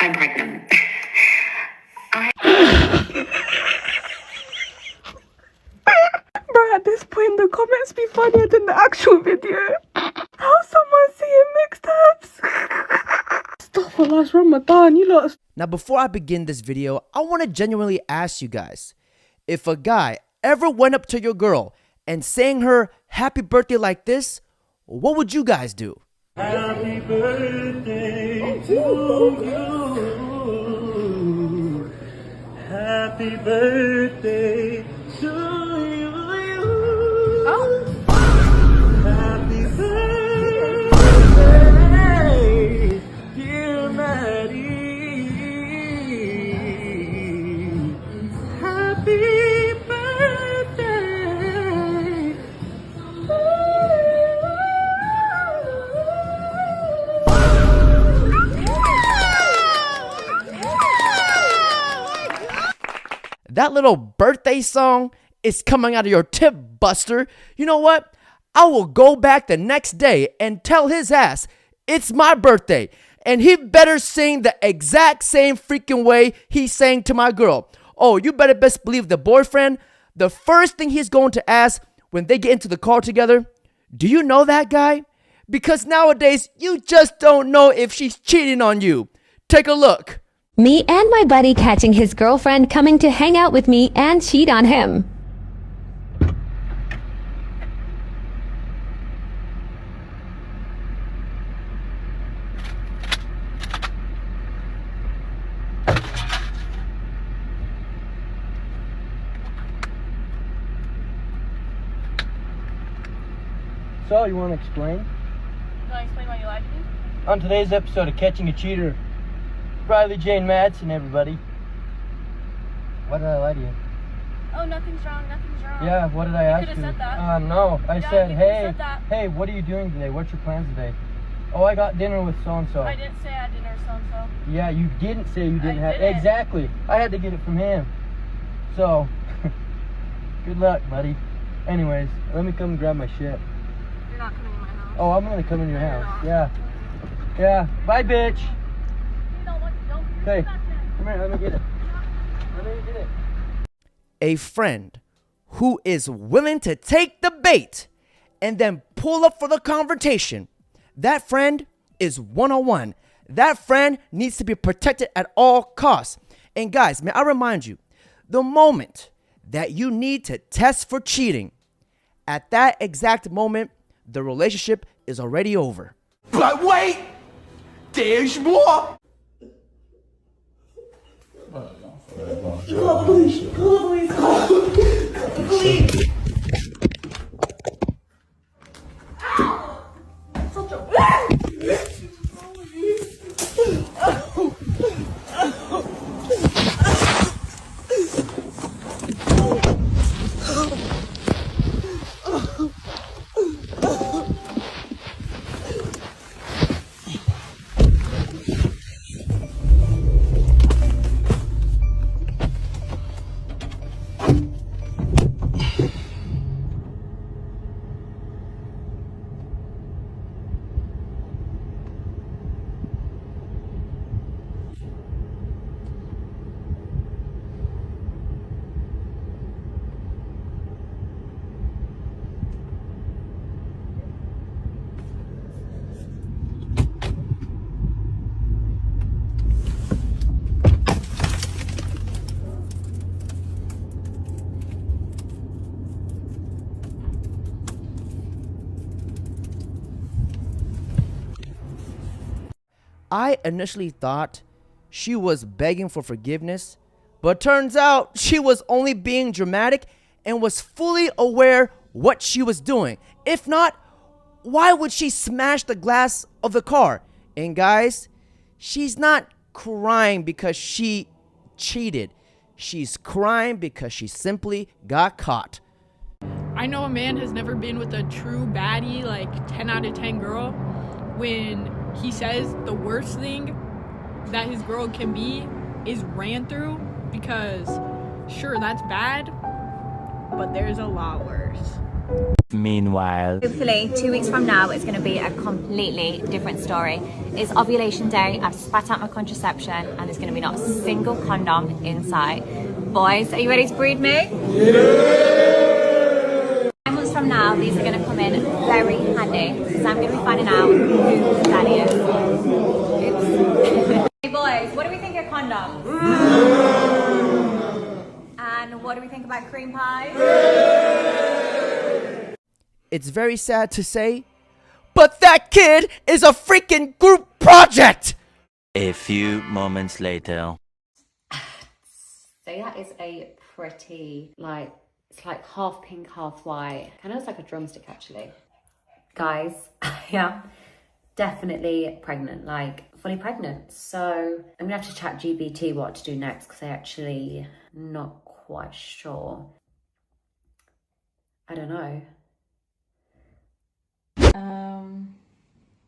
I'm pregnant. Bro, at this point, the comments be funnier than the actual video. How someone seeing mixtapes? Stuff for last Ramadan, you lot. Now, before I begin this video, I want to genuinely ask you guys, if a guy ever went up to your girl and sang her happy birthday like this, what would you guys do? Happy birthday to you. Happy birthday to you. Happy birthday, dear Maddie. Happy birthday. That little birthday song is coming out of your tip, Buster. You know what? I will go back the next day and tell his ass it's my birthday. And he better sing the exact same freaking way he sang to my girl. Oh, you better best believe the boyfriend, the first thing he's going to ask when they get into the car together, do you know that guy? Because nowadays, you just don't know if she's cheating on you. Take a look. Me and my buddy catching his girlfriend coming to hang out with me and cheat on him. So, you want to explain? You want to explain why you lied to me? On today's episode of Catching a Cheater, Riley Jane Madsen, everybody. Why did I lie to you? Oh, nothing's wrong, nothing's wrong. Yeah, what did I ask you? You could have said that. No, I Yeah, said, you could've hey, said that. hey, what are you doing today? What's your plans today? Oh, I got dinner with so-and-so. I didn't say I had dinner with so-and-so. Yeah, you didn't say you didn't I have. didn't. Exactly. I had to get it from him. So, good luck, buddy. Anyways, let me come and grab my shit. You're not coming in my house. Oh, I'm gonna come in your No, you're house. not. Yeah. Yeah. Bye, bitch. You don't want to, don't. Hey, come here. Let me get it. Let me get it. A friend who is willing to take the bait and then pull up for the confrontation. That friend is 101. That friend needs to be protected at all costs. And guys, may I remind you, the moment that you need to test for cheating, at that exact moment, the relationship is already over. But wait! There's more! I initially thought she was begging for forgiveness, but turns out she was only being dramatic and was fully aware what she was doing. If not, why would she smash the glass of the car? And guys, she's not crying because she cheated. She's crying because she simply got caught. I know a man has never been with a true baddie, like 10 out of 10 girl, when he says the worst thing that his girl can be is ran through, because sure, that's bad, but there's a lot worse. Meanwhile, hopefully 2 weeks from now it's going to be a completely different story. It's ovulation day, I've spat out my contraception and there's going to be not a single condom in sight. Boys, are you ready to breed me? Yeah! 9 months from now these are going to come in very handy because I'm going to be finding out who the daddy is. Oops. Hey boys, what do we think of condoms? And what do we think about cream pies? It's very sad to say, but that kid is a freaking group project! a few moments later. So that is a pretty, it's like half pink, half white. Kind of looks like a drumstick, actually. Guys, I am definitely pregnant, fully pregnant. So I'm gonna have to chat GBT what to do next because I actually not quite sure. I don't know.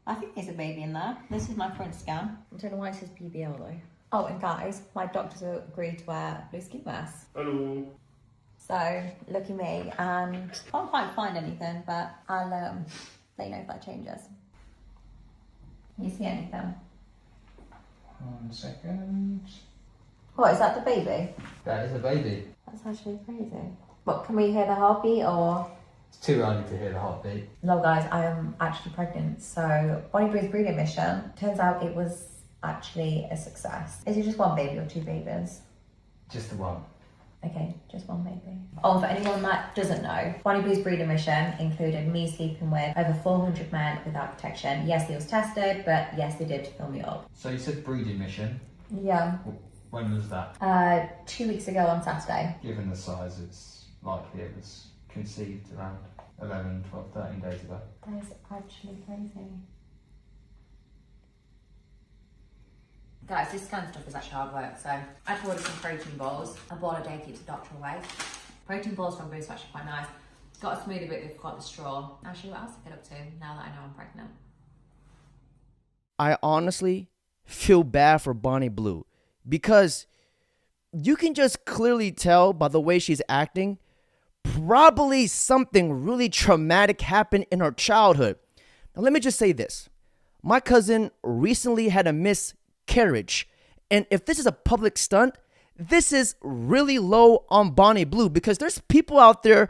I think there's a baby in there. This is my front scan. I don't know why it says BBL though. Oh, and guys, my doctors have agreed to wear blue ski masks. Hello. So, lucky me, and can't quite find anything, but I'll let you know if that changes. You see anything? 1 second. What, is that the baby? That is a baby. That's actually crazy. What, can we hear the heartbeat or? It's too early to hear the heartbeat. No guys, I am actually pregnant. So, Bonnie Bree's breeding mission, turns out it was actually a success. Is it just one baby or 2 babies? Just the one. Okay, just one baby. Oh, for anyone that doesn't know, Bonnie Blue's breeding mission included me sleeping with over 400 men without protection. Yes, they was tested, but yes, they did fill me up. So you said breeding mission. Yeah. When was that? 2 weeks ago on Saturday. Given the size, it's likely it was conceived around 11, 12, 13 days ago. That is actually crazy. Guys, this kind of stuff is actually hard work. So I had to order some protein balls. I bought a day, keeps the doctor away. Protein balls from Boost are actually quite nice. Got a smoothie bit, they've got the straw. Actually, what else to get up to now that I know I'm pregnant? I honestly feel bad for Bonnie Blue because you can just clearly tell by the way she's acting, probably something really traumatic happened in her childhood. Now, let me just say this. My cousin recently had a miscarriage, and if this is a public stunt, this is really low on Bonnie Blue because there's people out there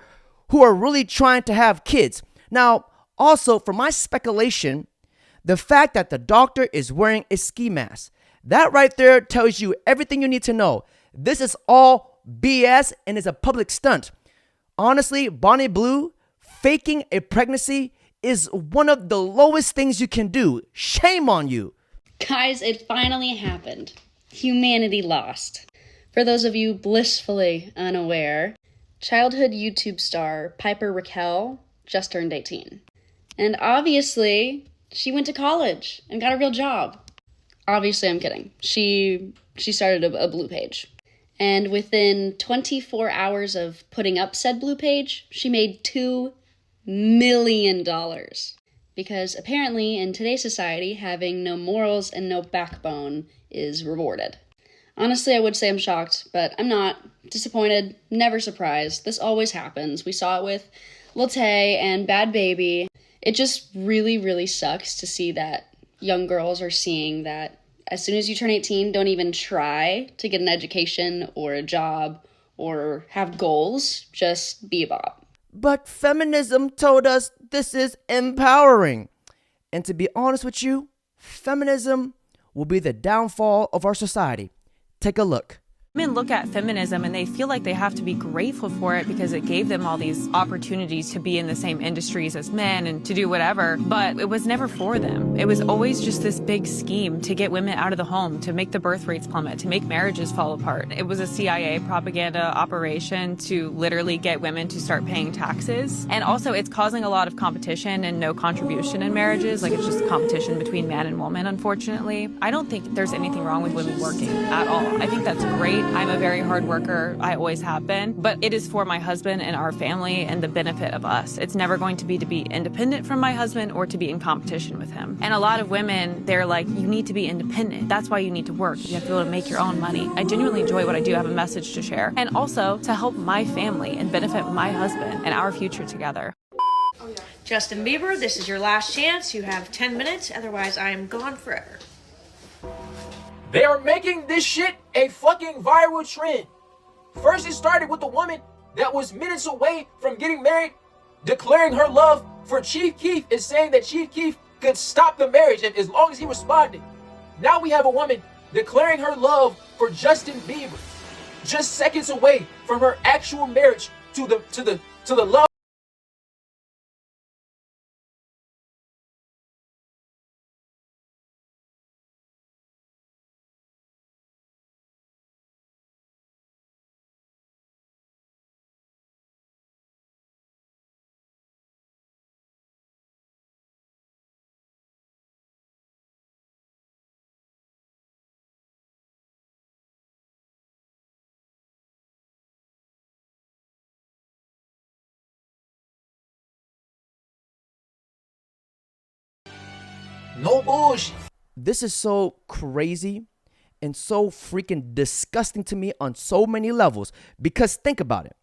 who are really trying to have kids. Now, also, for my speculation, the fact that the doctor is wearing a ski mask, that right there tells you everything you need to know. This is all BS and is a public stunt. Honestly, Bonnie Blue, faking a pregnancy is one of the lowest things you can do. Shame on you. Guys, it finally happened. Humanity lost. For those of you blissfully unaware, childhood YouTube star Piper Raquel just turned 18. And obviously, she went to college and got a real job. Obviously, I'm kidding. She started a blue page. And within 24 hours of putting up said blue page, she made $2 million. Because apparently, in today's society, having no morals and no backbone is rewarded. Honestly, I would say I'm shocked, but I'm not. Disappointed, never surprised. This always happens. We saw it with Lil Tay and Bad Baby. It just really, really sucks to see that young girls are seeing that as soon as you turn 18, don't even try to get an education or a job or have goals. Just be a bop. But feminism told us this is empowering. And to be honest with you, feminism will be the downfall of our society. Take a look. Women look at feminism and they feel like they have to be grateful for it because it gave them all these opportunities to be in the same industries as men and to do whatever, but it was never for them. It was always just this big scheme to get women out of the home, to make the birth rates plummet, to make marriages fall apart. It was a CIA propaganda operation to literally get women to start paying taxes. And also it's causing a lot of competition and no contribution in marriages. Like, it's just competition between man and woman, unfortunately. I don't think there's anything wrong with women working at all. I think that's great. I'm a very hard worker. I always have been. But it is for my husband and our family and the benefit of us. It's never going to be independent from my husband or to be in competition with him. And a lot of women, they're like, you need to be independent. That's why you need to work. You have to be able to make your own money. I genuinely enjoy what I do. I have a message to share. And also to help my family and benefit my husband and our future together. Justin Bieber, this is your last chance. You have 10 minutes. Otherwise, I am gone forever. They are making this shit a fucking viral trend. First, it started with a woman that was minutes away from getting married, declaring her love for Chief Keef and saying that Chief Keef could stop the marriage as long as he responded. Now we have a woman declaring her love for Justin Bieber, just seconds away from her actual marriage to the love. No bullshit. This is so crazy and so freaking disgusting to me on so many levels, because think about it.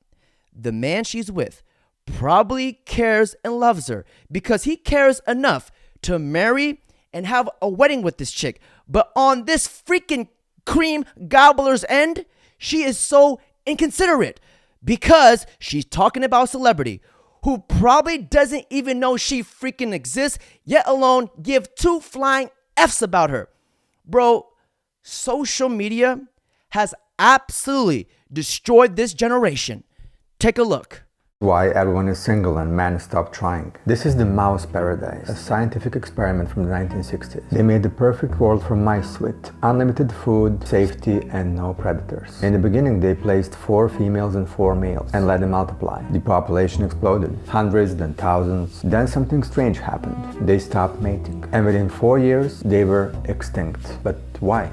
The man she's with probably cares and loves her because he cares enough to marry and have a wedding with this chick. But on this freaking cream gobbler's end, she is so inconsiderate because she's talking about celebrity who probably doesn't even know she freaking exists, yet alone give two flying F's about her. Bro, social media has absolutely destroyed this generation. Take a look. Why everyone is single and men stop trying. This is the mouse paradise, a scientific experiment from the 1960s. They made the perfect world for mice with unlimited food, safety, and no predators. In the beginning, they placed 4 females and 4 males and let them multiply. The population exploded, hundreds, then thousands. Then something strange happened. They stopped mating. And within 4 years, they were extinct. But why?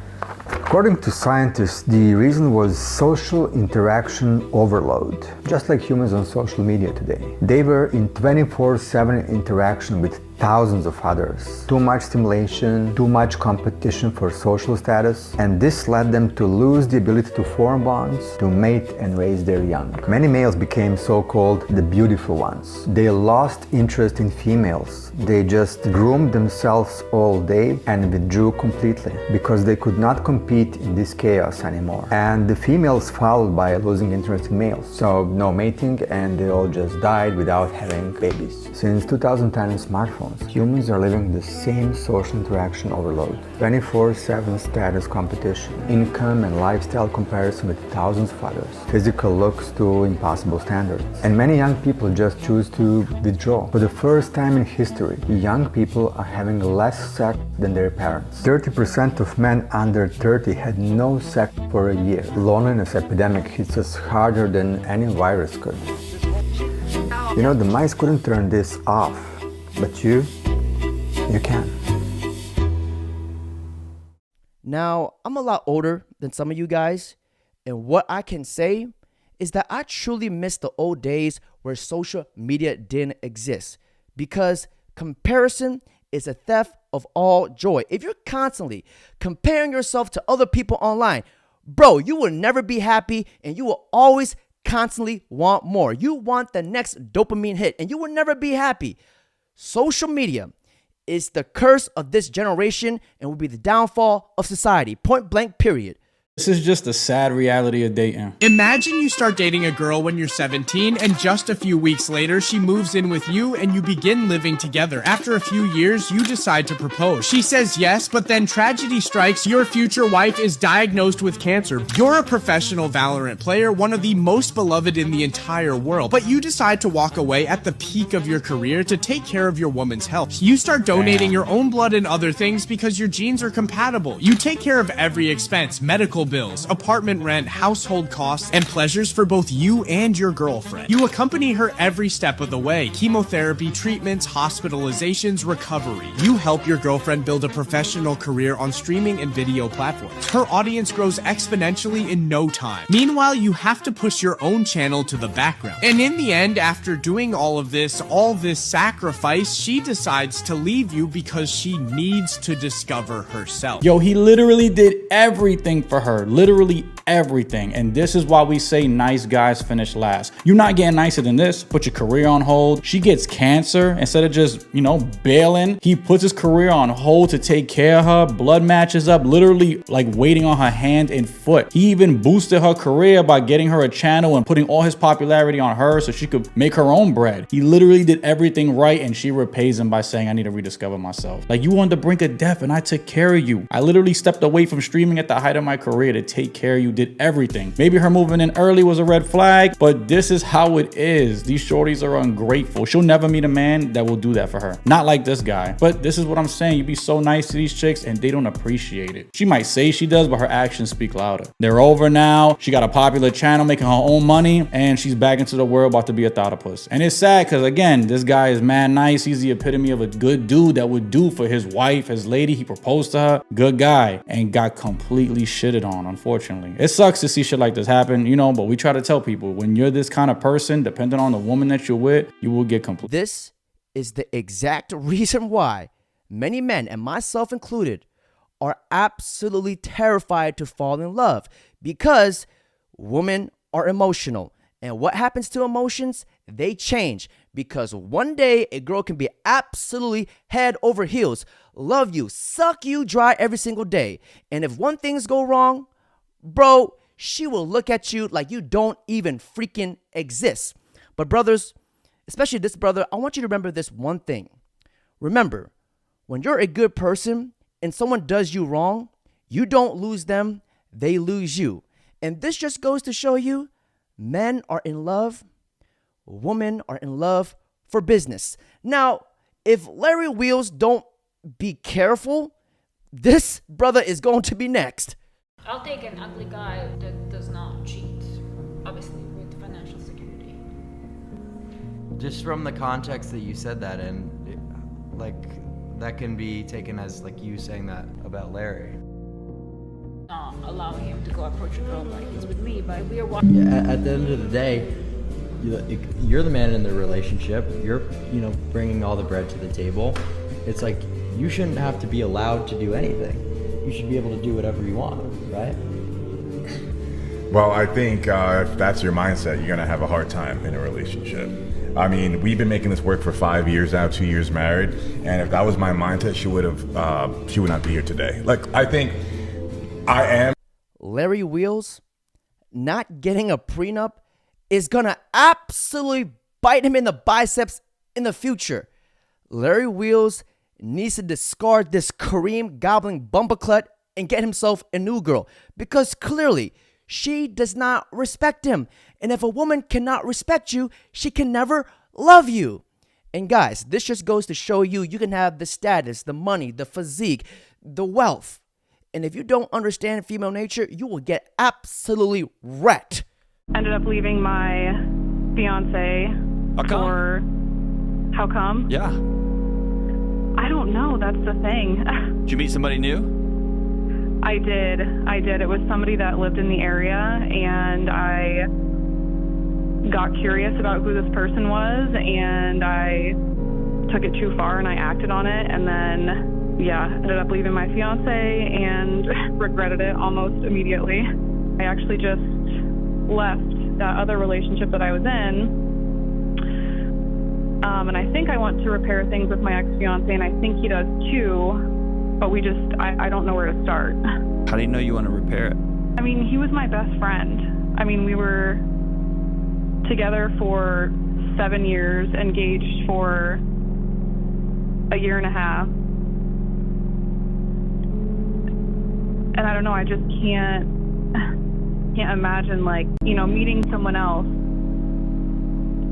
According to scientists, the reason was social interaction overload. Just like humans on social media today. They were in 24/7 interaction with thousands of others. Too much stimulation, too much competition for social status, and this led them to lose the ability to form bonds, to mate and raise their young. Many males became so-called the beautiful ones. They lost interest in females. They just groomed themselves all day and withdrew completely because they could not compete in this chaos anymore. And the females followed by losing interest in males. So no mating, and they all just died without having babies. Since 2010 smartphones, humans are living the same social interaction overload. 24/7 status competition, income and lifestyle comparison with thousands of others, physical looks to impossible standards. And many young people just choose to withdraw. For the first time in history, young people are having less sex than their parents. 30% of men under 30 had no sex for a year. Loneliness epidemic hits us harder than any virus could. You know, the mice couldn't turn this off, but you can. Now, I'm a lot older than some of you guys, and what I can say is that I truly miss the old days where social media didn't exist, because comparison is a theft of all joy. If you're constantly comparing yourself to other people online, bro, you will never be happy, and you will always constantly want more. You want the next dopamine hit, and you will never be happy. Social media is the curse of this generation and will be the downfall of society. Point blank, period. This is just the sad reality of dating. Imagine you start dating a girl when you're 17 and just a few weeks later she moves in with you and you begin living together. After a few years, you decide to propose. She says yes, but then tragedy strikes. Your future wife is diagnosed with cancer. You're a professional Valorant player, one of the most beloved in the entire world, but you decide to walk away at the peak of your career to take care of your woman's health. You start donating your own blood and other things because your genes are compatible. You take care of every expense, medical medical bills, apartment rent, household costs, and pleasures for both you and your girlfriend. You accompany her every step of the way: chemotherapy, treatments, hospitalizations, recovery. You help your girlfriend build a professional career on streaming and video platforms. Her audience grows exponentially in no time. Meanwhile, you have to push your own channel to the background. And in the end, after doing all this sacrifice, she decides to leave you because she needs to discover herself. Yo, he literally did everything for her. Literally everything. And this is why we say nice guys finish last. You're not getting nicer than this. Put your career on hold. She gets cancer. Instead of just, bailing, he puts his career on hold to take care of her. Blood matches up, literally like waiting on her hand and foot. He even boosted her career by getting her a channel and putting all his popularity on her so she could make her own bread. He literally did everything right, and she repays him by saying, I need to rediscover myself. Like, you were on the brink of death and I took care of you. I literally stepped away from streaming at the height of my career to take care of you, did everything. Maybe her moving in early was a red flag, but this is how it is. These shorties are ungrateful. She'll never meet a man that will do that for her. Not like this guy. But this is what I'm saying. You be so nice to these chicks and they don't appreciate it. She might say she does, but her actions speak louder. They're over now. She got a popular channel making her own money, and she's back into the world about to be a thoughtopus. And it's sad because, again, this guy is mad nice. He's the epitome of a good dude that would do for his wife, his lady. He proposed to her. Good guy. And got completely shitted on, unfortunately. It sucks to see shit like this happen, but we try to tell people, when you're this kind of person, depending on the woman that you're with, you will get complete. This is the exact reason why many men, and myself included, are absolutely terrified to fall in love, because women are emotional. And what happens to emotions? They change, because one day a girl can be absolutely head over heels, love you, suck you dry every single day. And if one thing's go wrong, bro, she will look at you like you don't even freaking exist. But brothers, especially this brother, I want you to remember this one thing. Remember, when you're a good person and someone does you wrong, you don't lose them, they lose you. And this just goes to show you, men are in love, women are in love for business. Now, if Larry Wheels don't be careful, this brother is going to be next. I'll take an ugly guy that does not cheat, obviously with financial security. Just from the context that you said that in, that can be taken as you saying that about Larry. Not allowing him to go approach a girl like he's with me, but we are walking. Yeah, at the end of the day, you're the man in the relationship. You're, bringing all the bread to the table. It's like, you shouldn't have to be allowed to do anything. You should be able to do whatever you want, right? Well, I think if that's your mindset, you're gonna have a hard time in a relationship. I mean, we've been making this work for 5 years now, 2 years married, and if that was my mindset, she would not be here today. I think I am. Larry Wheels not getting a prenup is gonna absolutely bite him in the biceps in the future. Larry Wheels needs to discard this Kareem gobbling bumbleclut and get himself a new girl, because clearly she does not respect him. And if a woman cannot respect you, she can never love you. And guys, this just goes to show you, you can have the status, the money, the physique, the wealth. And if you don't understand female nature, you will get absolutely wrecked. Ended up leaving my fiance. How come? How come? Yeah. I don't know. That's the thing. Did you meet somebody new? I did. It was somebody that lived in the area, and I got curious about who this person was, and I took it too far and I acted on it, and then, ended up leaving my fiance and regretted it almost immediately. I actually just left that other relationship that I was in, and I think I want to repair things with my ex-fiance, and I think he does too, but I don't know where to start. How do you know you want to repair it? I mean, he was my best friend. I mean, we were together for 7 years, engaged for a year and a half. And I don't know, I just can't imagine, meeting someone else.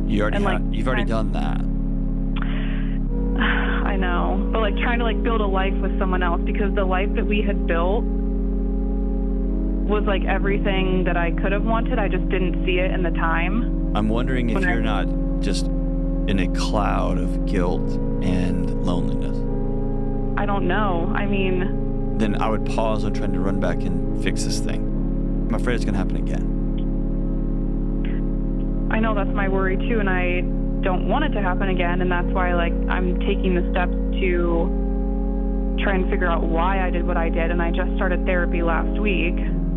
You've already done that. I know, but trying to build a life with someone else, because the life that we had built was like everything that I could have wanted. I just didn't see it in the time. I'm wondering if you're not just in a cloud of guilt and loneliness. I don't know. I mean, Then I would pause on trying to run back and fix this thing. I'm afraid it's going to happen again. I know that's my worry too, and I don't want it to happen again, and that's why like I'm taking the steps to try and figure out why I did what I did, and I just started therapy last week.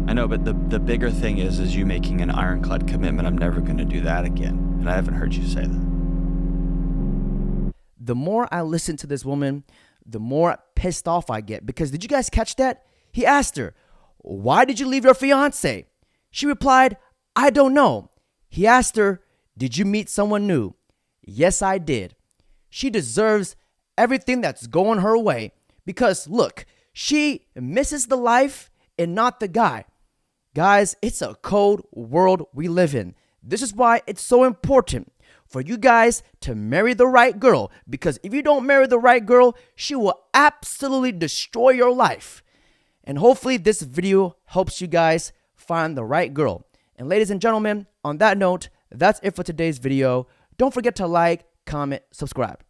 I know, but the bigger thing is you making an ironclad commitment. I'm never going to do that again. And I haven't heard you say that. The more I listen to this woman, the more pissed off I get. Because did you guys catch that? He asked her, "Why did you leave your fiance?" She replied, "I don't know." He asked her, "Did you meet someone new?" "Yes, I did." She deserves everything that's going her way. Because look, she misses the life and not the guy. Guys, it's a cold world we live in. This is why it's so important for you guys to marry the right girl. Because if you don't marry the right girl, she will absolutely destroy your life. And hopefully this video helps you guys find the right girl. And ladies and gentlemen, on that note, that's it for today's video. Don't forget to like, comment, subscribe.